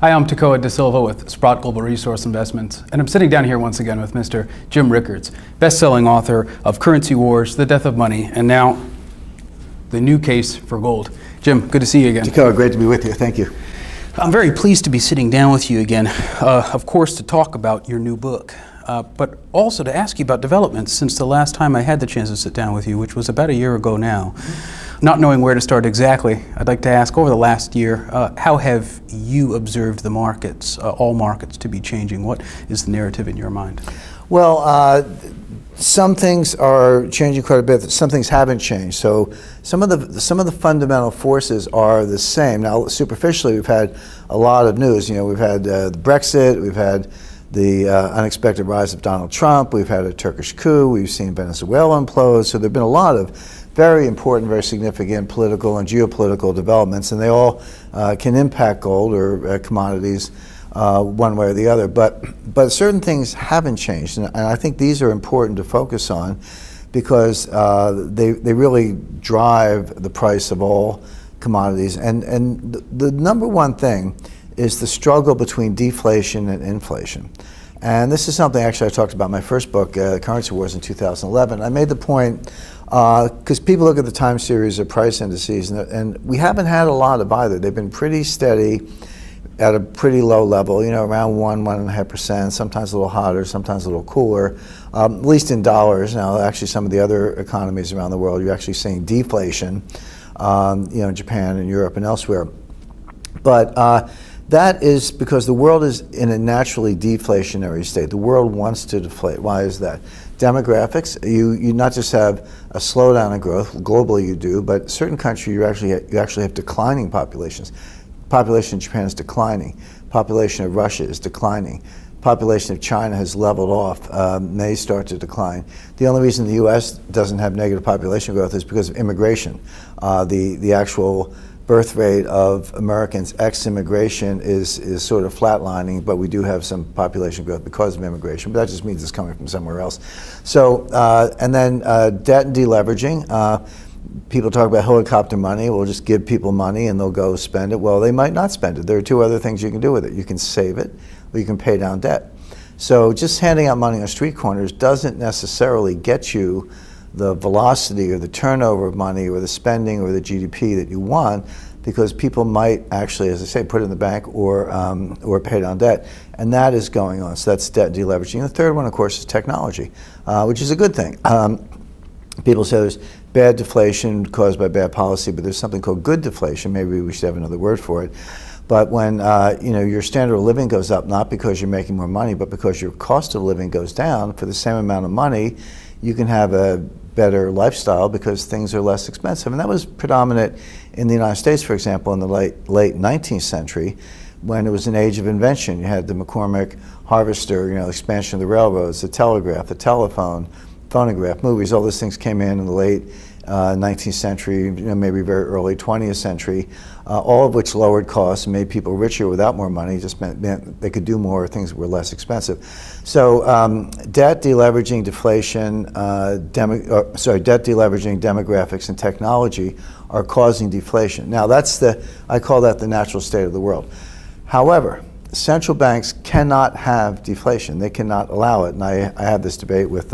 Hi, I'm Takoa De Silva with Sprott Global Resource Investments, and I'm sitting down here once again with Mr. Jim Rickards, best-selling author of Currency Wars, The Death of Money, and now the new case for gold. Jim, good to see you again. Takoa, great to be with you. Thank you. I'm very pleased to be sitting down with you again, of course, to talk about your new book, but also to ask you about developments since the last time I had the chance to sit down with you, which was about a year ago now. Not knowing where to start exactly, I'd like to ask, over the last year, how have you observed the markets, all markets, to be changing? What is the narrative in your mind? Well, some things are changing quite a bit. Some things haven't changed. So some of the fundamental forces are the same. Now, superficially, we've had a lot of news. You know, we've had the Brexit, we've had the unexpected rise of Donald Trump, we've had a Turkish coup, we've seen Venezuela implode. So there've been a lot of very important, very significant political and geopolitical developments, and they all can impact gold or commodities one way or the other. But certain things haven't changed, and I think these are important to focus on because they really drive the price of all commodities. And the number one thing is the struggle between deflation and inflation. And this is something actually I talked about in my first book, Currency Wars, in 2011. I made the point, because people look at the time series of price indices, and we haven't had a lot of either. They've been pretty steady at a pretty low level, you know, around 1.5%, sometimes a little hotter, sometimes a little cooler, at least in dollars. Now, actually, some of the other economies around the world, you're actually seeing deflation, you know, in Japan and Europe and elsewhere. But that is because the world is in a naturally deflationary state. The world wants to deflate. Why is that? Demographics, you not just have a slowdown in growth, globally you do, but certain countries you actually have declining populations. Population in Japan is declining. Population of Russia is declining. Population of China has leveled off, may start to decline. The only reason the U.S. doesn't have negative population growth is because of immigration. The actual birth rate of Americans ex-immigration is sort of flatlining, but we do have some population growth because of immigration, but that just means it's coming from somewhere else. So, and then debt and deleveraging. People talk about helicopter money. We'll just give people money and they'll go spend it. Well, they might not spend it. There are two other things you can do with it. You can save it or you can pay down debt. So just handing out money on street corners doesn't necessarily get you the velocity or the turnover of money or the spending or the GDP that you want, because people might actually, as I say, put it in the bank or pay down debt, and that is going on. So that's debt deleveraging. And the third one, of course, is technology, which is a good thing. People say there's bad deflation caused by bad policy, but there's something called good deflation. Maybe we should have another word for it. But when you know, your standard of living goes up, not because you're making more money, but because your cost of living goes down for the same amount of money, you can have a better lifestyle because things are less expensive. And that was predominant in the United States, for example, in the late 19th century, when it was an age of invention. You had the McCormick harvester, you know, expansion of the railroads, the telegraph, the telephone, phonograph, movies. All those things came in the late 19th century, you know, maybe very early 20th century, all of which lowered costs and made people richer without more money. Just meant they could do more, things were less expensive. So debt, deleveraging, deflation, debt, deleveraging, demographics, and technology are causing deflation. Now I call that the natural state of the world. However, central banks cannot have deflation. They cannot allow it. And I had this debate with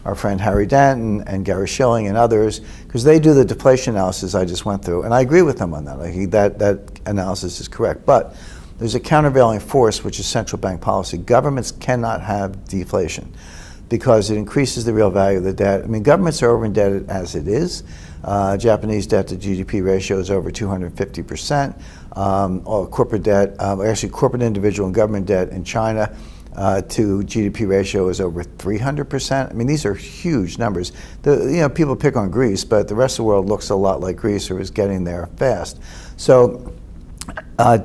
our friend Harry Dent and Gary Schilling and others, because they do the deflation analysis I just went through, and I agree with them on that. That analysis is correct. But there's a countervailing force, which is central bank policy. Governments cannot have deflation because it increases the real value of the debt. I mean, governments are over-indebted as it is. Japanese debt to GDP ratio is over 250%. Corporate debt, actually corporate, individual, and government debt in China to GDP ratio is over 300%. I mean, these are huge numbers. You know, people pick on Greece, but the rest of the world looks a lot like Greece or is getting there fast. So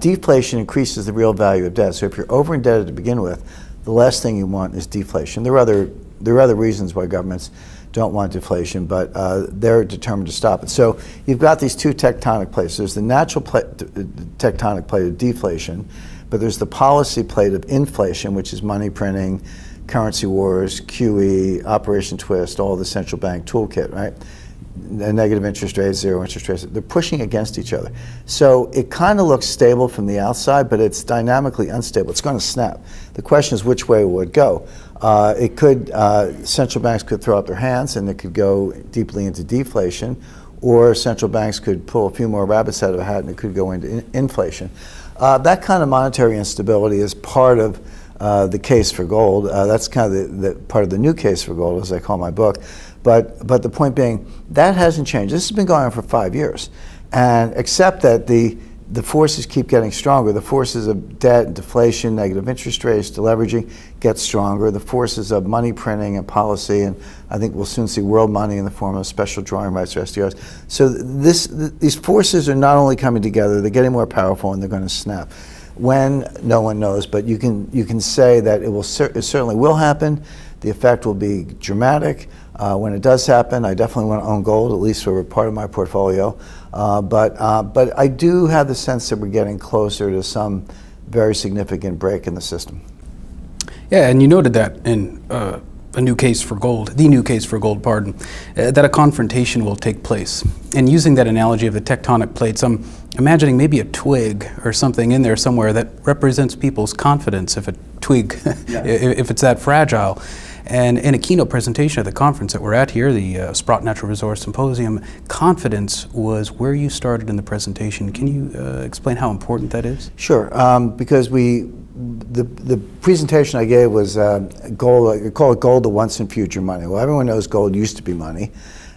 deflation increases the real value of debt. So if you're over-indebted to begin with, the last thing you want is deflation. There are other reasons why governments don't want deflation, but they're determined to stop it. So you've got these two tectonic plates. There's the natural tectonic plate of deflation, but there's the policy plate of inflation, which is money printing, currency wars, QE, Operation Twist, all the central bank toolkit, right? negative interest rates, zero interest rates. They're pushing against each other. So it kind of looks stable from the outside, but it's dynamically unstable. It's going to snap. The question is which way it would go. It could, central banks could throw up their hands and it could go deeply into deflation, or central banks could pull a few more rabbits out of a hat and it could go into inflation. That kind of monetary instability is part of the case for gold. That's kind of the part of the new case for gold, as I call my book. But the point being, that hasn't changed. This has been going on for 5 years. And except that the forces keep getting stronger. The forces of debt, deflation, negative interest rates, deleveraging get stronger. The forces of money printing and policy, and I think we'll soon see world money in the form of special drawing rights or SDRs. So these forces are not only coming together, they're getting more powerful and they're going to snap. When, no one knows, but you can say that it certainly will happen. The effect will be dramatic. When it does happen, I definitely want to own gold, at least for part of my portfolio. But I do have the sense that we're getting closer to some very significant break in the system. Yeah, and you noted that in a new case for gold, the new case for gold, pardon, that a confrontation will take place. And using that analogy of the tectonic plates, I'm imagining maybe a twig or something in there somewhere that represents people's confidence, if a twig, yeah. If it's that fragile. And in a keynote presentation at the conference that we're at here, the Sprott Natural Resource Symposium, confidence was where you started in the presentation. Can you explain how important that is? Sure, because the presentation I gave was gold. I call it gold, the once and future money. Well, everyone knows gold used to be money,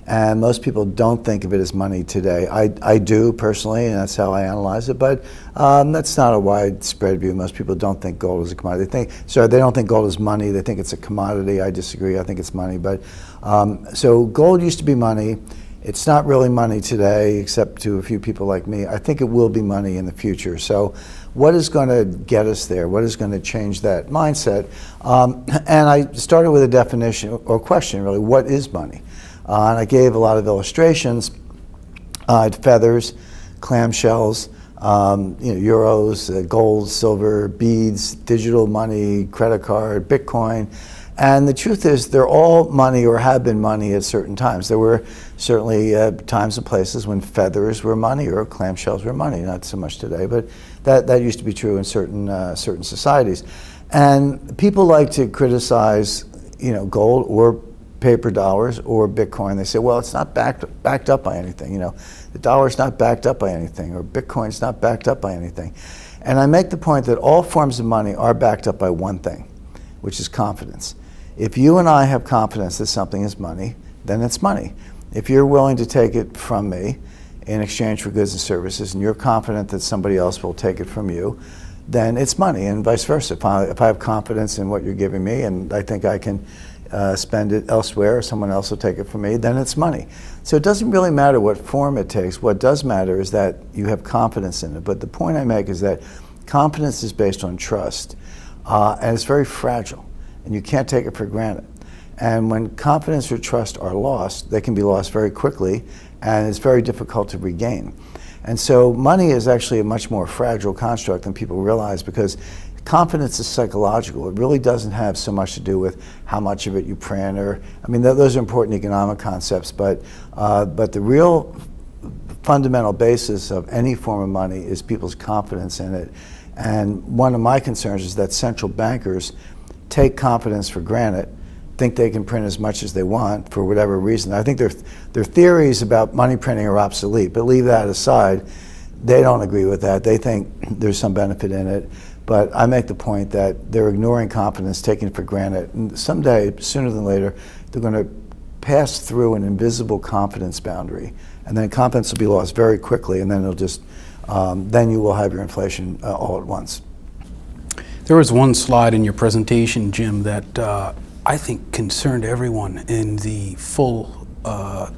and most people don't think of it as money today. I do personally, and that's how I analyze it, but that's not a widespread view. Most people don't think gold is a commodity. They don't think gold is money. They think it's a commodity. I disagree. I think it's money. But so gold used to be money. It's not really money today, except to a few people like me. I think it will be money in the future. So what is going to get us there? What is going to change that mindset? And I started with a definition or question, really. What is money? And I gave a lot of illustrations. Feathers, clamshells, euros, gold, silver, beads, digital money, credit card, Bitcoin. And the truth is, they're all money or have been money at certain times. There were certainly times and places when feathers were money or clamshells were money. Not so much today, but that used to be true in certain societies. And people like to criticize, gold or paper dollars or Bitcoin. They say, well, it's not backed up by anything. The dollar's not backed up by anything, or Bitcoin's not backed up by anything. And I make the point that all forms of money are backed up by one thing, which is confidence. If you and I have confidence that something is money, then it's money. If you're willing to take it from me in exchange for goods and services, and you're confident that somebody else will take it from you, then it's money, and vice versa. If I have confidence in what you're giving me and I think I can spend it elsewhere, or someone else will take it from me, then it's money. So it doesn't really matter what form it takes. What does matter is that you have confidence in it. But the point I make is that confidence is based on trust, and it's very fragile, and you can't take it for granted. And when confidence or trust are lost, they can be lost very quickly, and it's very difficult to regain. And so money is actually a much more fragile construct than people realize, because confidence is psychological. It really doesn't have so much to do with how much of it you print, or, I mean, those are important economic concepts, but the real fundamental basis of any form of money is people's confidence in it. And one of my concerns is that central bankers take confidence for granted, think they can print as much as they want for whatever reason. I think their theories about money printing are obsolete, but leave that aside. They don't agree with that. They think there's some benefit in it. But I make the point that they're ignoring confidence, taking it for granted. And someday, sooner than later, they're going to pass through an invisible confidence boundary. And then confidence will be lost very quickly, and then it'll just, then you will have your inflation all at once. There was one slide in your presentation, Jim, that I think concerned everyone in the full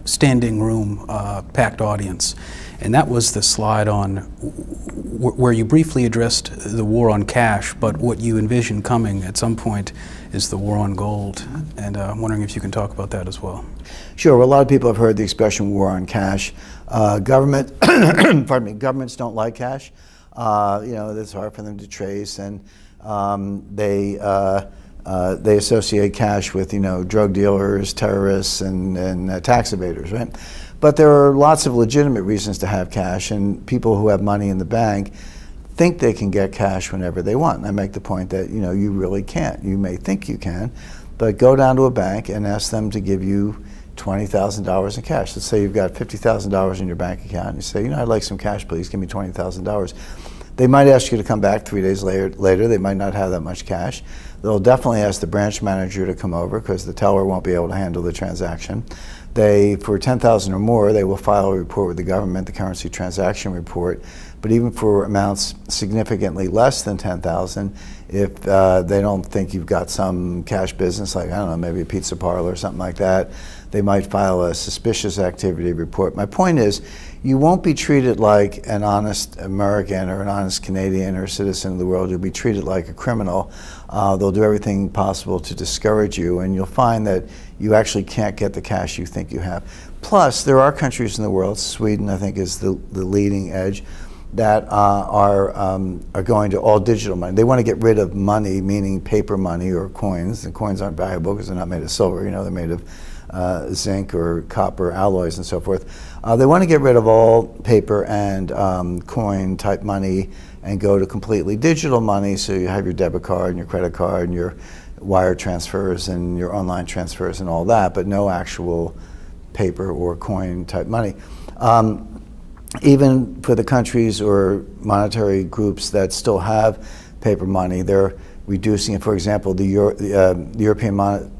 standing room, packed audience. And that was the slide on where you briefly addressed the war on cash, but what you envision coming at some point is the war on gold. And I'm wondering if you can talk about that as well. Sure. Well, a lot of people have heard the expression war on cash. Governments don't like cash. It's hard for them to trace, and they they associate cash with, drug dealers, terrorists, and tax evaders, right? But there are lots of legitimate reasons to have cash, and people who have money in the bank think they can get cash whenever they want. And I make the point that, you really can't. You may think you can, but go down to a bank and ask them to give you $20,000 in cash. Let's say you've got $50,000 in your bank account, and you say, I'd like some cash, please, give me $20,000. They might ask you to come back 3 days later. They might not have that much cash. They'll definitely ask the branch manager to come over because the teller won't be able to handle the transaction. For 10,000 or more, they will file a report with the government, the currency transaction report. But even for amounts significantly less than 10,000, if they don't think you've got some cash business, like, I don't know, maybe a pizza parlor or something like that, they might file a suspicious activity report. My point is, you won't be treated like an honest American or an honest Canadian or a citizen of the world. You'll be treated like a criminal. They'll do everything possible to discourage you, and you'll find that you actually can't get the cash you think you have. Plus, there are countries in the world, Sweden I think is the leading edge, that are going to all digital money. They want to get rid of money, meaning paper money or coins. The coins aren't valuable because they're not made of silver, they're made of zinc or copper alloys and so forth. They want to get rid of all paper and coin type money and go to completely digital money, so you have your debit card and your credit card and your wire transfers and your online transfers and all that, but no actual paper or coin type money. Even for the countries or monetary groups that still have paper money, they're reducing it. For example, the Eurozone,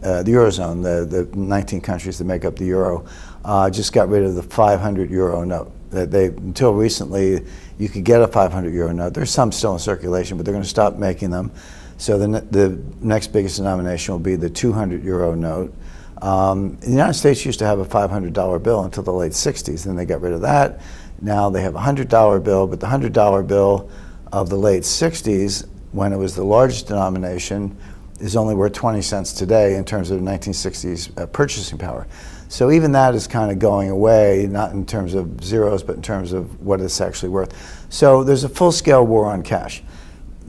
the 19 countries that make up the Euro, just got rid of the 500 euro note. Until recently, you could get a 500 euro note. There's some still in circulation, but they're going to stop making them. So the next biggest denomination will be the 200 euro note. The United States used to have a $500 bill until the late 60s. Then they got rid of that. Now they have a $100 bill, but the $100 bill of the late 60s, when it was the largest denomination, is only worth 20 cents today in terms of 1960s purchasing power. So even that is kind of going away, not in terms of zeros, but in terms of what it's actually worth. So there's a full-scale war on cash.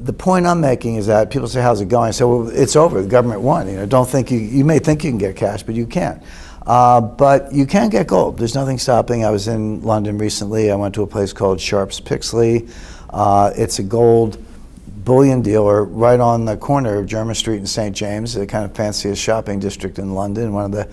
The point I'm making is that people say, how's it going? So well, it's over, the government won. Don't think you may think you can get cash, but you can't. But you can get gold. There's nothing stopping. I was in London recently. I went to a place called Sharps Pixley. It's a gold bullion dealer right on the corner of Jermyn Street and St. James, the kind of fanciest shopping district in London, one of the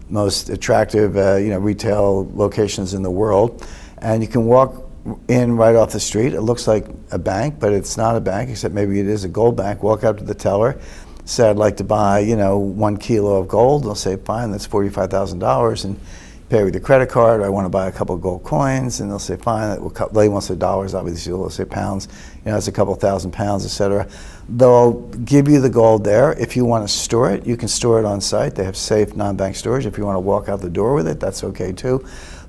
most attractive retail locations in the world. And you can walk in right off the street. It looks like a bank, but it's not a bank, except maybe it is a gold bank. Walk up to the teller, say, I'd like to buy 1 kilo of gold. They'll say, fine, that's $45,000, and pay with your credit card. Or I want to buy a couple of gold coins, and they'll say, fine. They won't say dollars, obviously. They'll say pounds. It's a couple thousand pounds, etc. They'll give you the gold there. If you want to store it, you can store it on site. They have safe non-bank storage. If you want to walk out the door with it, that's okay too.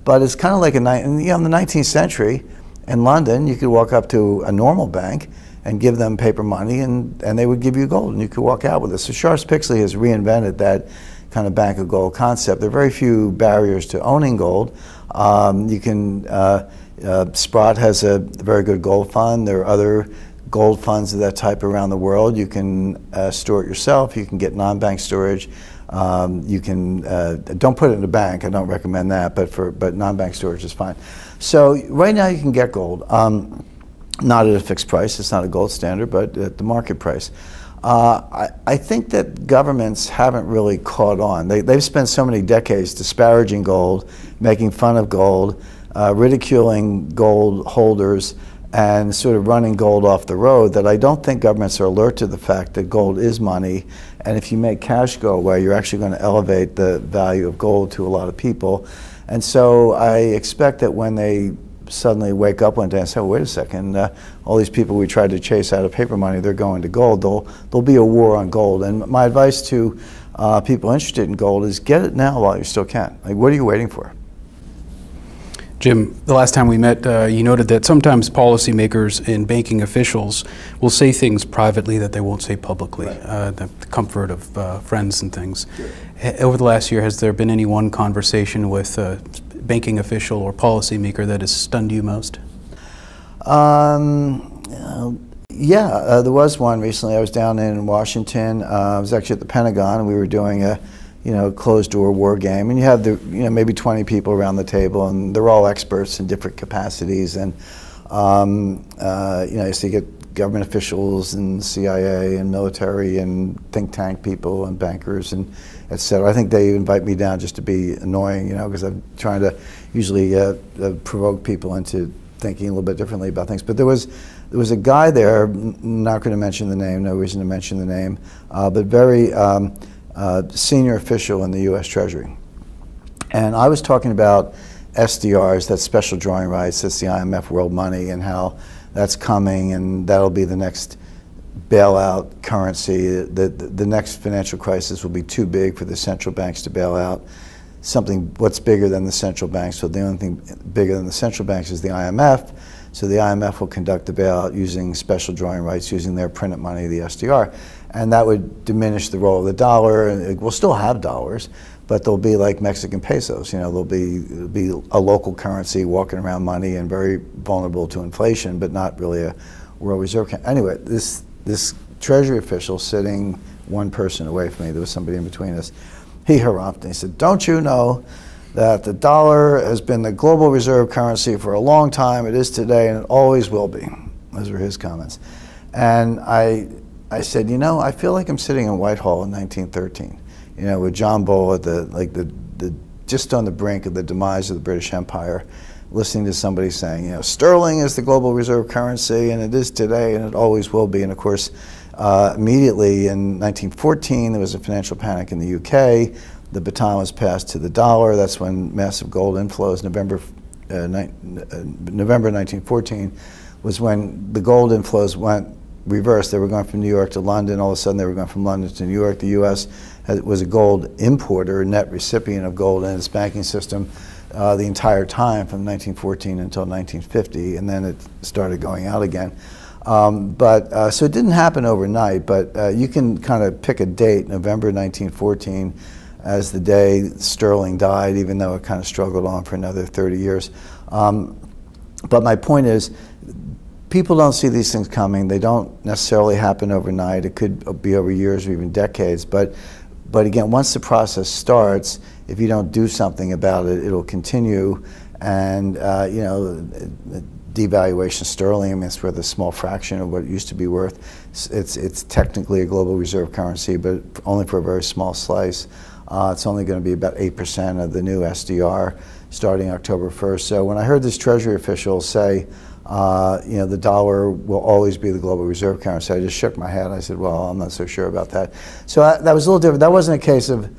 But it's kind of like in the 19th century in London, you could walk up to a normal bank and give them paper money, and they would give you gold, and you could walk out with it. So Sharps Pixley has reinvented that kind of bank of gold concept. There are very few barriers to owning gold. Sprott has a very good gold fund. There are other gold funds of that type around the world. You can store it yourself. You can get non-bank storage. You can don't put it in a bank. I don't recommend that, but non-bank storage is fine. So right now you can get gold. Not at a fixed price. It's not a gold standard, but at the market price. I think that governments haven't really caught on. They've spent so many decades disparaging gold, making fun of gold, ridiculing gold holders, and sort of running gold off the road, that I don't think governments are alert to the fact that gold is money, and if you make cash go away, you're actually going to elevate the value of gold to a lot of people. And so I expect that when they suddenly wake up one day and say, oh, wait a second, all these people we tried to chase out of paper money, they're going to gold, there'll be a war on gold. And my advice to people interested in gold is get it now while you still can. Like, what are you waiting for? Jim, the last time we met, you noted that sometimes policymakers and banking officials will say things privately that they won't say publicly, right. The comfort of friends and things. Sure. Over the last year, has there been any one conversation with a banking official or policymaker that has stunned you most? Yeah, there was one recently. I was down in Washington. I was actually at the Pentagon, and we were doing a, closed-door war game. And you have maybe 20 people around the table, and they're all experts in different capacities. And so you get government officials and CIA and military and think tank people and bankers and et cetera. I think they invite me down just to be annoying, because I'm trying to usually provoke people into thinking a little bit differently about things. But there was a guy there, not going to mention the name, no reason to mention the name, but very senior official in the U.S. Treasury. And I was talking about SDRs, that's special drawing rights, that's the IMF world money, and how that's coming, and that'll be the next bailout currency. The next financial crisis will be too big for the central banks to bail out. What's bigger than the central banks? So the only thing bigger than the central banks is the IMF. So the IMF will conduct the bailout using special drawing rights, using their printed money, the SDR. And that would diminish the role of the dollar. And we'll still have dollars, but they'll be like Mexican pesos. They'll be a local currency, walking around money, and very vulnerable to inflation, but not really a world reserve. Anyway, this Treasury official sitting one person away from me, there was somebody in between us, he harumphed and he said, "Don't you know that the dollar has been the global reserve currency for a long time? It is today, and it always will be." Those were his comments. And I said, I feel like I'm sitting in Whitehall in 1913, with John Bull at just on the brink of the demise of the British Empire, listening to somebody saying, sterling is the global reserve currency, and it is today, and it always will be. And of course, immediately in 1914, there was a financial panic in the UK. The baton was passed to the dollar. That's when massive gold inflows, November 1914, was when the gold inflows went reversed. They were going from New York to London. All of a sudden, they were going from London to New York. The U.S. was a gold importer, net recipient of gold in its banking system the entire time from 1914 until 1950, and then it started going out again. So it didn't happen overnight, but you can kind of pick a date, November 1914, as the day sterling died, even though it kind of struggled on for another 30 years. But my point is, people don't see these things coming. They don't necessarily happen overnight. It could be over years or even decades. But again, once the process starts, if you don't do something about it, it'll continue. And devaluation of sterling, I mean, it's worth a small fraction of what it used to be worth. It's technically a global reserve currency, but only for a very small slice. It's only going to be about 8% of the new SDR starting October 1st. So when I heard this Treasury official say, the dollar will always be the global reserve currency, I just shook my head. I said, well, I'm not so sure about that. So that was a little different. That wasn't a case of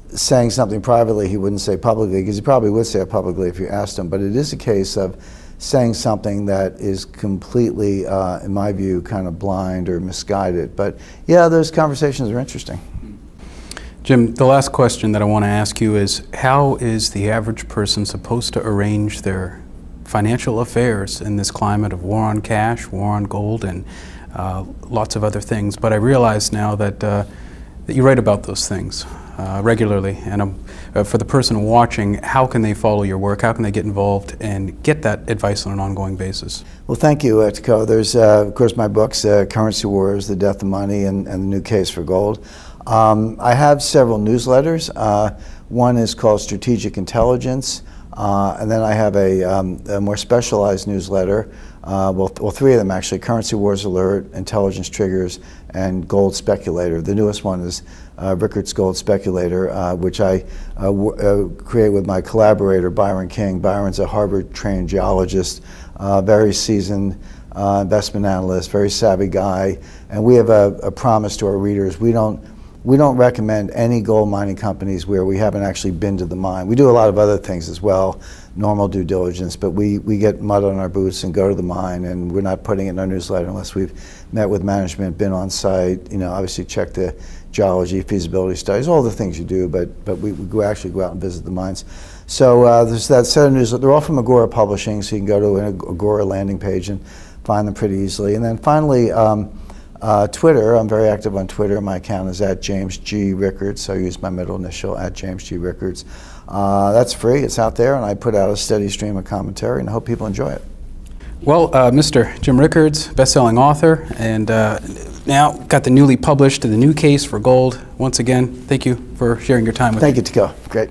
saying something privately he wouldn't say publicly, because he probably would say it publicly if you asked him. But it is a case of saying something that is completely, in my view, kind of blind or misguided. But yeah, those conversations are interesting. Jim, the last question that I want to ask you is, how is the average person supposed to arrange their financial affairs in this climate of war on cash, war on gold, and lots of other things? But I realize now that you write about those things regularly, and for the person watching, how can they follow your work? How can they get involved and get that advice on an ongoing basis? Well, thank you, Tico. There's, of course, my books, Currency Wars, The Death of Money, and The New Case for Gold. I have several newsletters. One is called Strategic Intelligence, and then I have a more specialized newsletter. Well, three of them actually: Currency Wars Alert, Intelligence Triggers, and Gold Speculator. The newest one is Rickards Gold Speculator, which I create with my collaborator, Byron King. Byron's a Harvard-trained geologist, very seasoned investment analyst, very savvy guy, and we have a promise to our readers. We don't recommend any gold mining companies where we haven't actually been to the mine. We do a lot of other things as well, normal due diligence, but we get mud on our boots and go to the mine, and we're not putting it in our newsletter unless we've met with management, been on site, obviously check the geology, feasibility studies, all the things you do, but we actually go out and visit the mines. So there's that set of newsletters. They're all from Agora Publishing, so you can go to an Agora landing page and find them pretty easily. And then finally, Twitter. I'm very active on Twitter. My account is @JamesG.Rickards, so I use my middle initial, @JamesG.Rickards. That's free. It's out there, and I put out a steady stream of commentary, and I hope people enjoy it. Well, Mr. Jim Rickards, best-selling author, and now got the newly published The New Case for Gold. Once again, thank you for sharing your time with me. Thank you, Tico. Great.